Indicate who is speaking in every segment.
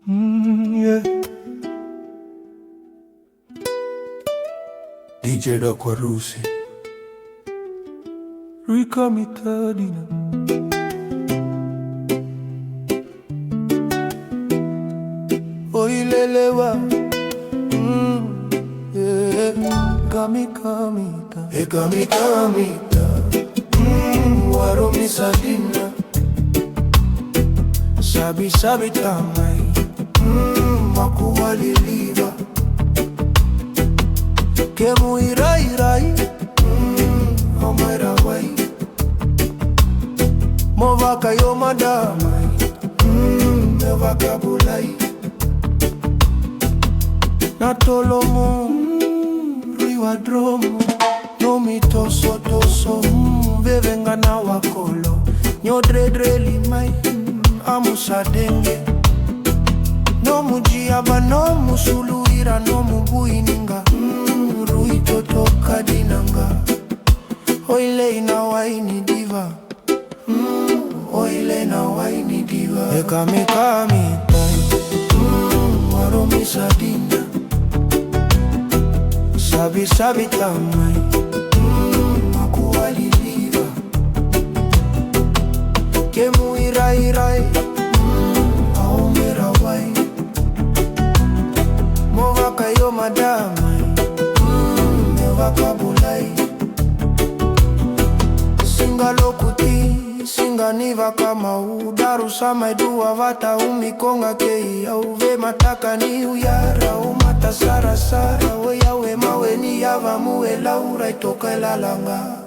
Speaker 1: Yeah. DJ Doc Warusi, Kamica Dina. Oilelewa, yeah. Kamica Warumisa Dina. Sabi tamai, makuwali liva. Kemu irai, omaira wai. Movaka yo madamai, mevaka bulai. Natolomo, riwa dromo. No mi toso, bevenga na wakolo. Nyodre limai, amusa denge. No mujiaba, no musuluira, no mubuininga. Ruito toka dinanga. Oile na waini diva. Oile na waini diva. Kamica Warumisa Dina. Sabi tamai, makuwali liva. Kemu irai, aomera wai. Movaka yo madamai, mevaka bulai. Singa lokuti, singa niva kama udaru sama idua vata umikonga kei. Auve mataka ni uyara, umata sara. Weyawe mawe ni yava muwe laura itoka lalanga.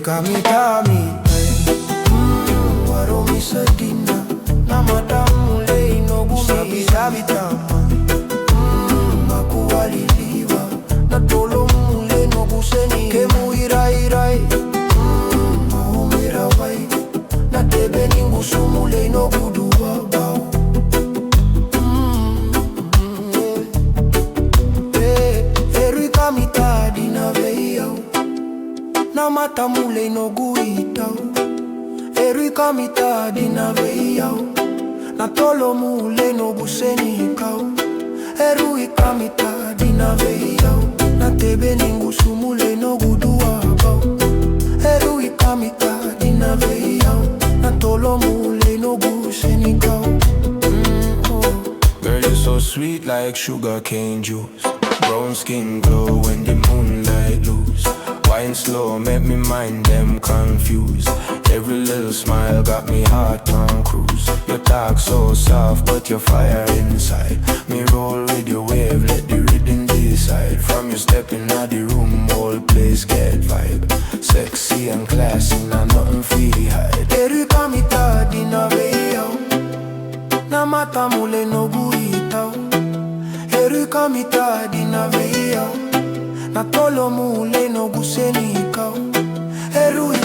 Speaker 1: Kamica Warumisa Dina. Na madamu lei no gumi sabi tama. Makuwali liva. Na tolo mule no guseni. Kemu irai, maumira wai. Na tebe ningu sumule no guduwa bau. Kamica Dina veyau. Na mata mule no guitau. Kamica Dina veyau. Na tolo mule no buseni kau. Kamica Dina veyau. Na tebe ningu sumule no gudua bau. Kamica Dina veyau. Na tolo mule no buseni kau.
Speaker 2: Girl, you're so sweet like sugar cane juice. Brown skin glow when the moonlight loose. Wine slow, make me mind them confused. Every little smile got me heart on cruise. You talk so soft, but you're fire inside. Me roll with your wave, let the rhythm decide. From you stepping out the room, whole place get vibe. Sexy and classy, now nothing feel hide.
Speaker 1: Kamica Dina veyau. Na mata mule no guitau. Kamica Dina veyau. Na tolo mule no guseni kau.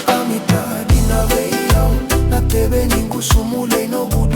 Speaker 1: Kamica Dina veyau. Na tebe ningu sumule no gudu.